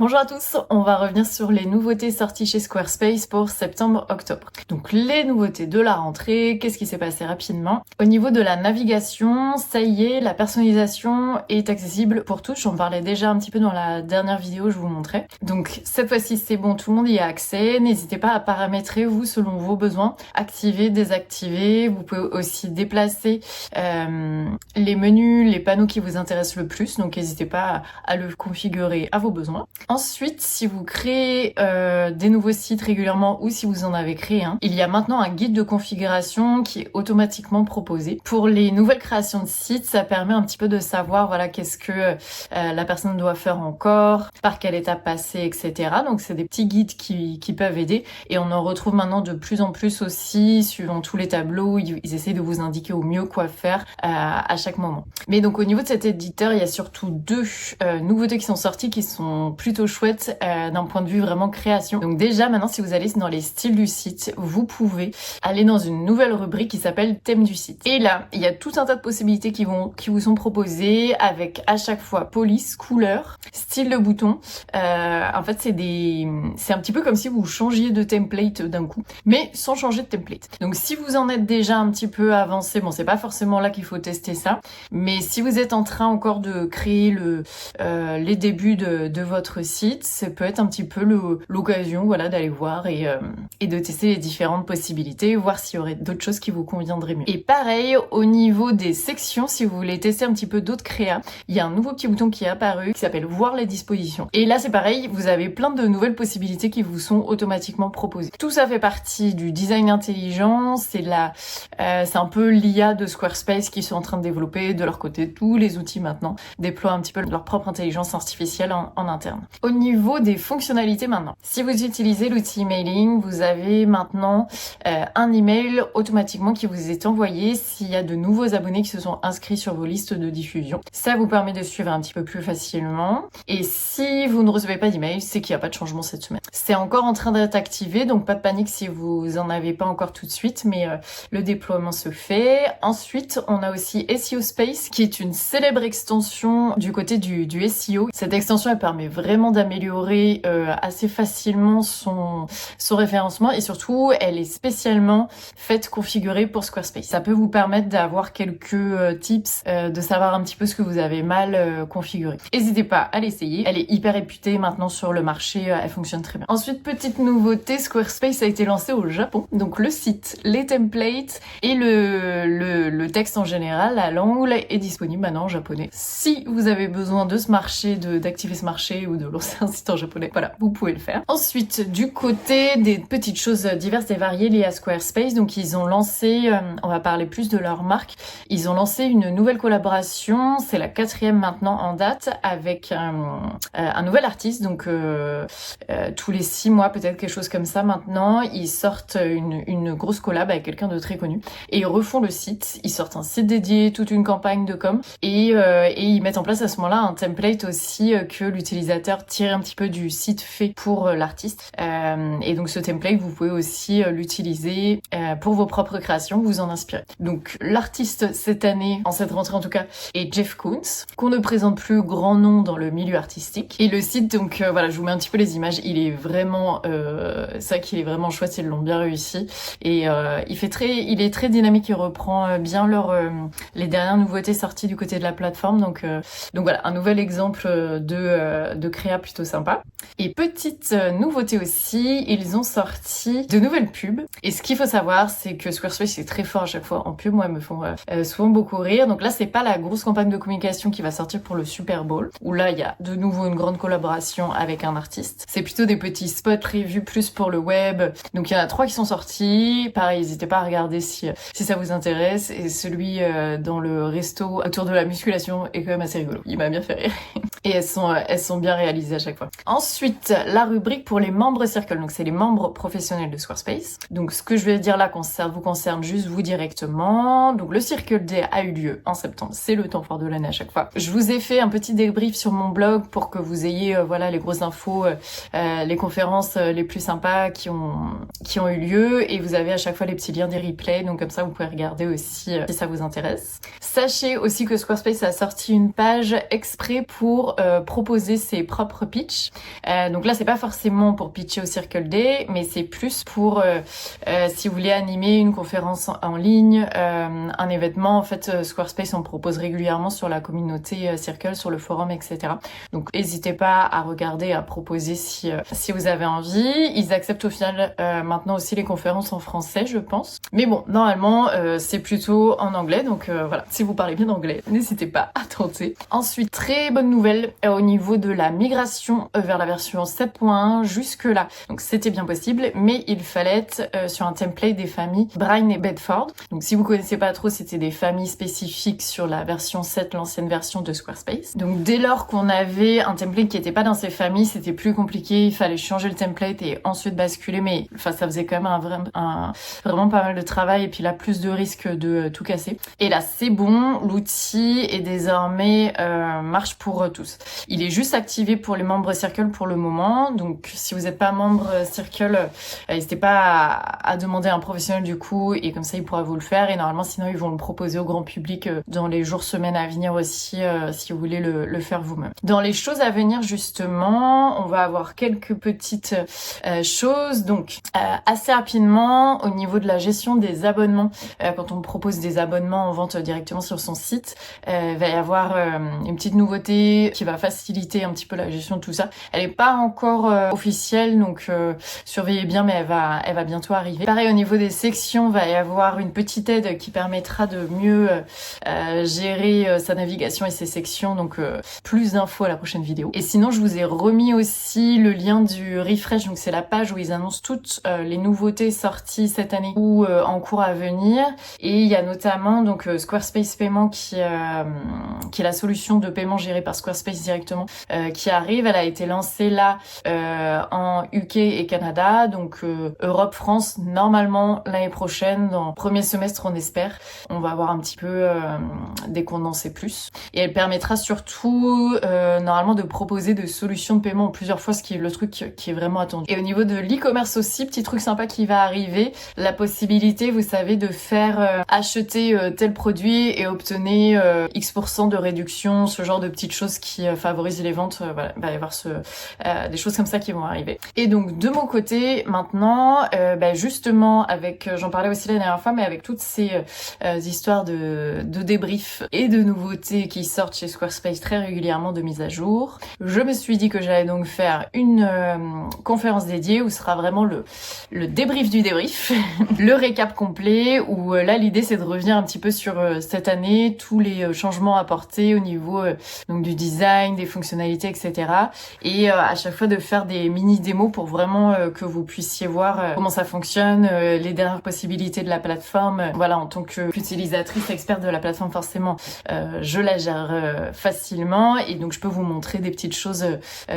Bonjour à tous, on va revenir sur les nouveautés sorties chez Squarespace pour septembre-octobre. Donc les nouveautés de la rentrée, qu'est-ce qui s'est passé rapidement? Au niveau de la navigation, ça y est, la personnalisation est accessible pour tous. J'en parlais déjà un petit peu dans la dernière vidéo, je vous montrais. Donc cette fois-ci c'est bon, tout le monde y a accès. N'hésitez pas à paramétrer vous selon vos besoins, activer, désactiver. Vous pouvez aussi déplacer les menus, les panneaux qui vous intéressent le plus. Donc n'hésitez pas à le configurer à vos besoins. Ensuite, si vous créez des nouveaux sites régulièrement ou si vous en avez créé un, il y a maintenant un guide de configuration qui est automatiquement proposé. Pour les nouvelles créations de sites, ça permet un petit peu de savoir voilà qu'est-ce que la personne doit faire encore, par quelle étape passer, etc. Donc c'est des petits guides qui peuvent aider et on en retrouve maintenant de plus en plus aussi, suivant tous les tableaux, ils essaient de vous indiquer au mieux quoi faire à chaque moment. Mais donc au niveau de cet éditeur, il y a surtout deux nouveautés qui sont sorties qui sont plutôt chouette d'un point de vue vraiment création. Donc déjà maintenant si vous allez dans les styles du site, vous pouvez aller dans une nouvelle rubrique qui s'appelle thème du site. Et là, il y a tout un tas de possibilités qui vous sont proposées avec à chaque fois police, couleur, style de bouton. En fait c'est un petit peu comme si vous changiez de template d'un coup, mais sans changer de template. Donc si vous en êtes déjà un petit peu avancé, bon c'est pas forcément là qu'il faut tester ça, mais si vous êtes en train encore de créer les débuts de votre site, ça peut être un petit peu l'occasion voilà, d'aller voir et de tester les différentes possibilités, voir s'il y aurait d'autres choses qui vous conviendraient mieux. Et pareil, au niveau des sections, si vous voulez tester un petit peu d'autres créas, il y a un nouveau petit bouton qui est apparu qui s'appelle voir les dispositions. Et là c'est pareil, vous avez plein de nouvelles possibilités qui vous sont automatiquement proposées. Tout ça fait partie du design intelligent, c'est un peu l'IA de Squarespace qui sont en train de développer de leur côté. Tous les outils maintenant déploient un petit peu leur propre intelligence artificielle en interne. Au niveau des fonctionnalités maintenant, si vous utilisez l'outil emailing, vous avez maintenant un email automatiquement qui vous est envoyé s'il y a de nouveaux abonnés qui se sont inscrits sur vos listes de diffusion. Ça vous permet de suivre un petit peu plus facilement. Et si vous ne recevez pas d'email, c'est qu'il n'y a pas de changement cette semaine. C'est encore en train d'être activé, donc pas de panique si vous en avez pas encore tout de suite, mais le déploiement se fait. Ensuite, on a aussi SEO Space, qui est une célèbre extension du côté du SEO. Cette extension, elle permet vraiment d'améliorer assez facilement son référencement et surtout, elle est spécialement faite configurée pour Squarespace. Ça peut vous permettre d'avoir quelques tips, de savoir un petit peu ce que vous avez mal configuré. N'hésitez pas à l'essayer. Elle est hyper réputée maintenant sur le marché, elle fonctionne très bien. Ensuite, petite nouveauté, Squarespace a été lancé au Japon. Donc le site, les templates et le texte en général, la langue est disponible maintenant en japonais. Si vous avez besoin de ce marché, d'activer ce marché ou de lancer un site en japonais, voilà, vous pouvez le faire. Ensuite, du côté des petites choses diverses et variées liées à Squarespace, donc ils ont lancé, on va parler plus de leur marque, ils ont lancé une nouvelle collaboration, c'est la 4e maintenant en date, avec un nouvel artiste, donc tous les 6 mois, peut-être quelque chose comme ça maintenant, ils sortent une grosse collab avec quelqu'un de très connu, et ils refont le site, ils sortent un site dédié, toute une campagne de com, et ils mettent en place à ce moment-là un template aussi que l'utilisateur tire un petit peu du site fait pour l'artiste. Et donc ce template, vous pouvez aussi l'utiliser pour vos propres créations, vous en inspirer. Donc l'artiste cette année, en cette rentrée en tout cas, est Jeff Koons, qu'on ne présente plus grand nom dans le milieu artistique. Et le site, donc voilà, je vous mets un petit peu les images, il est vraiment, c'est vrai qu'il est vraiment chouette, ils l'ont bien réussi. Et il est très dynamique, il reprend bien les dernières nouveautés sorties du côté de la plateforme. Donc voilà, un nouvel exemple de créa plutôt sympa. Et petite nouveauté aussi, ils ont sorti de nouvelles pubs. Et ce qu'il faut savoir, c'est que Squarespace est très fort à chaque fois en pub. Moi, ils me font souvent beaucoup rire. Donc là, c'est pas la grosse campagne de communication qui va sortir pour le Super Bowl, où là, il y a de nouveau une grande collaboration avec un artiste. C'est plutôt des petits spots prévus plus pour le web. Donc il y en a 3 qui sont sortis. Pareil, n'hésitez pas à regarder si ça vous intéresse. Et celui dans le resto autour de la musculation est quand même assez rigolo. Il m'a bien fait rire. Et elles sont bien réalisées à chaque fois. Ensuite, la rubrique pour les membres Circle. Donc c'est les membres professionnels de Squarespace. Donc ce que je vais dire là vous concerne juste vous directement. Donc le Circle Day a eu lieu en septembre. C'est le temps fort de l'année à chaque fois. Je vous ai fait un petit débrief sur mon blog pour que vous ayez voilà les grosses infos, les conférences les plus sympas qui ont eu lieu, et vous avez à chaque fois les petits liens des replays. Donc comme ça vous pouvez regarder aussi si ça vous intéresse. Sachez aussi que Squarespace a sorti une page exprès pour pour proposer ses propres pitchs. Donc là, c'est pas forcément pour pitcher au Circle Day, mais c'est plus pour si vous voulez animer une conférence en ligne, un événement. En fait, Squarespace en propose régulièrement sur la communauté Circle, sur le forum, etc. Donc n'hésitez pas à regarder, à proposer si vous avez envie. Ils acceptent au final maintenant aussi les conférences en français, je pense. Mais bon, normalement, c'est plutôt en anglais. Donc voilà, si vous parlez bien anglais, n'hésitez pas à tenter. Ensuite, très bonne nouvelle au niveau de la migration vers la version 7.1 jusque-là. Donc c'était bien possible, mais il fallait être sur un template des familles Brine et Bedford. Donc si vous connaissez pas trop, c'était des familles spécifiques sur la version 7, l'ancienne version de Squarespace. Donc dès lors qu'on avait un template qui était pas dans ces familles, c'était plus compliqué, il fallait changer le template et ensuite basculer, mais enfin ça faisait quand même vraiment pas mal de travail et puis là plus de risque de tout casser. Et là c'est bon, l'outil est désormais marche pour tous. Il est juste activé pour les membres Circle pour le moment, donc si vous n'êtes pas membre Circle, n'hésitez pas à demander à un professionnel du coup et comme ça il pourra vous le faire et normalement sinon ils vont le proposer au grand public dans les jours, semaines à venir aussi si vous voulez le faire vous-même. Dans les choses à venir justement, on va avoir quelques petites choses. Donc assez rapidement au niveau de la gestion des abonnements, quand on propose des abonnements en vente directement sur son site, il va y avoir une petite nouveauté qui va faciliter un petit peu la gestion de tout ça. Elle est pas encore officielle, donc surveillez bien, mais elle va bientôt arriver. Pareil au niveau des sections, va y avoir une petite aide qui permettra de mieux gérer sa navigation et ses sections, donc plus d'infos à la prochaine vidéo. Et sinon, je vous ai remis aussi le lien du refresh, donc c'est la page où ils annoncent toutes les nouveautés sorties cette année ou en cours à venir. Et il y a notamment donc Squarespace Paiement qui est la solution de paiement gérée par Squarespace directement, qui arrive. Elle a été lancée là en UK et Canada, donc Europe, France, normalement l'année prochaine, dans le premier semestre on espère. On va avoir un petit peu des condensés plus. Et elle permettra surtout normalement de proposer des solutions de paiement en plusieurs fois, ce qui est le truc qui est vraiment attendu. Et au niveau de l'e-commerce aussi, petit truc sympa qui va arriver, la possibilité, vous savez, de faire acheter tel produit et obtenir X% de réduction, ce genre de petites choses qui favorisent les ventes. Voilà, il va y avoir des choses comme ça qui vont arriver. Et donc de mon côté, maintenant, justement avec, j'en parlais aussi la dernière fois, mais avec toutes ces histoires de débrief et de nouveautés qui sortent chez Squarespace très régulièrement, de mise à jour, je me suis dit que j'allais donc faire une conférence dédiée où sera vraiment le débrief du débrief, le récap complet, où là l'idée c'est de revenir un petit peu sur cette année, tous les changements apportés au niveau donc du design, des fonctionnalités, etc. Et à chaque fois de faire des mini démos pour vraiment que vous puissiez voir comment ça fonctionne, les dernières possibilités de la plateforme. Voilà, en tant qu'utilisatrice experte de la plateforme, forcément, je la gère facilement et donc je peux vous montrer des petites choses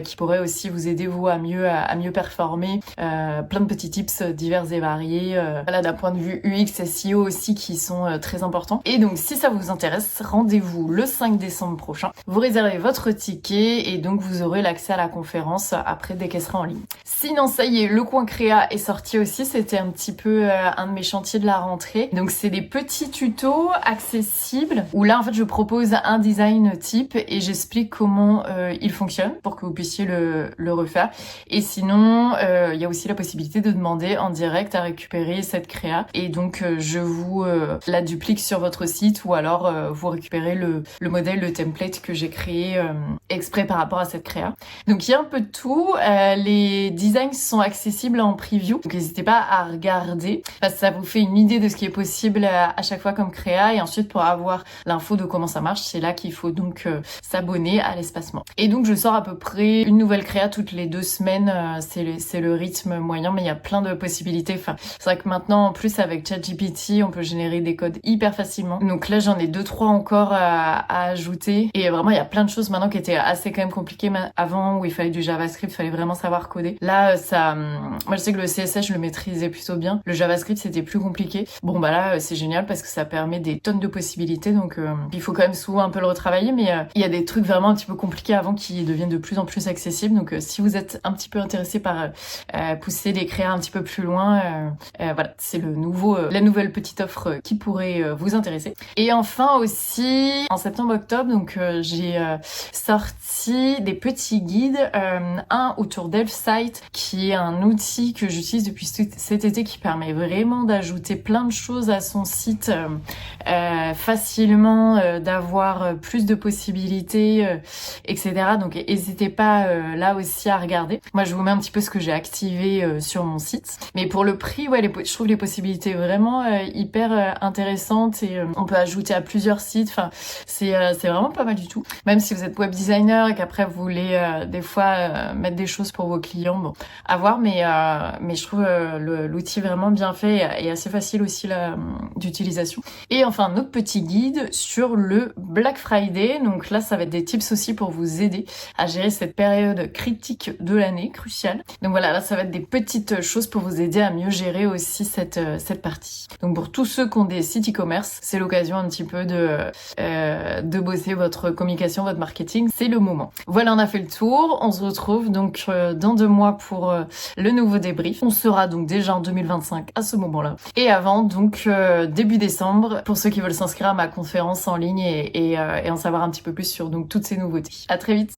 qui pourraient aussi vous aider vous à mieux performer. Plein de petits tips divers et variés. Voilà, d'un point de vue UX, SEO aussi qui sont très importants. Et donc si ça vous intéresse, rendez-vous le 5 décembre prochain. Vous réservez votre ticket et donc vous aurez l'accès à la conférence après dès qu'elle sera en ligne. Sinon, ça y est, le coin créa est sorti aussi. C'était un petit peu un de mes chantiers de la rentrée. Donc c'est des petits tutos accessibles où là en fait je propose un design type et j'explique comment il fonctionne pour que vous puissiez le refaire. Et sinon, il y a aussi la possibilité de demander en direct à récupérer cette créa et donc je vous la duplique sur votre site ou alors vous récupérez le modèle, le template que j'ai créé exprès par rapport à cette créa. Donc il y a un peu de tout. Les designs sont accessibles en preview, donc n'hésitez pas à regarder parce que ça vous fait une idée de ce qui est possible à chaque fois comme créa et ensuite pour avoir l'info de comment ça marche, c'est là qu'il faut donc s'abonner à l'espacement. Et donc je sors à peu près une nouvelle créa toutes les 2 semaines, c'est le rythme moyen, mais il y a plein de possibilités. Enfin, c'est vrai que maintenant en plus avec ChatGPT on peut générer des codes hyper facilement, donc là j'en ai 2-3 encore à ajouter et vraiment il y a plein de choses maintenant qui étaient assez quand même compliquées avant où il fallait du JavaScript, il fallait vraiment savoir coder. Là moi je sais que le CSS je le maîtrisais plutôt bien, le JavaScript c'était plus compliqué. Bon bah là c'est génial parce que ça permet des tonnes de possibilités, donc il faut quand même souvent un peu le retravailler, mais il y a des trucs vraiment un petit peu compliqués avant qui deviennent de plus en plus accessibles, donc si vous êtes un petit peu intéressé par pousser les créas un petit peu plus loin, voilà, c'est la nouvelle petite offre qui pourrait vous intéresser. Et enfin aussi en septembre-octobre, donc j'ai sorti des petits guides, un autour d'Elfsight, qui est un outil que j'utilise depuis cet été, qui permet vraiment d'ajouter plein de choses à son site facilement, d'avoir plus de possibilités, etc. Donc n'hésitez pas là aussi à regarder. Moi je vous mets un petit peu ce que j'ai activé sur mon site. Mais pour le prix, ouais, je trouve les possibilités vraiment hyper intéressantes, et on peut ajouter à plusieurs sites. Enfin, c'est vraiment pas mal du tout. Même si vous êtes web designer et qu'après vous voulez des fois mettre des choses pour vos clients, bon, à voir. Mais je trouve l'outil vraiment bien fait et assez facile aussi d'utilisation. Et enfin, notre petit guide sur le Black Friday. Donc là, ça va être des tips aussi pour vous aider à gérer cette période critique de l'année, cruciale. Donc voilà, là, ça va être des petites choses pour vous aider à mieux gérer aussi cette partie. Donc pour tous ceux qui ont des sites e-commerce, c'est l'occasion un petit peu de bosser votre communication, votre marketing. C'est le moment. Voilà, on a fait le tour. On se retrouve donc dans 2 mois pour le nouveau débrief. On sera donc déjà en 2025 à ce moment-là. Et avant, donc début décembre, pour ceux qui veulent s'inscrire à ma conférence en ligne et en savoir un petit peu plus sur donc toutes ces nouveautés. À très vite.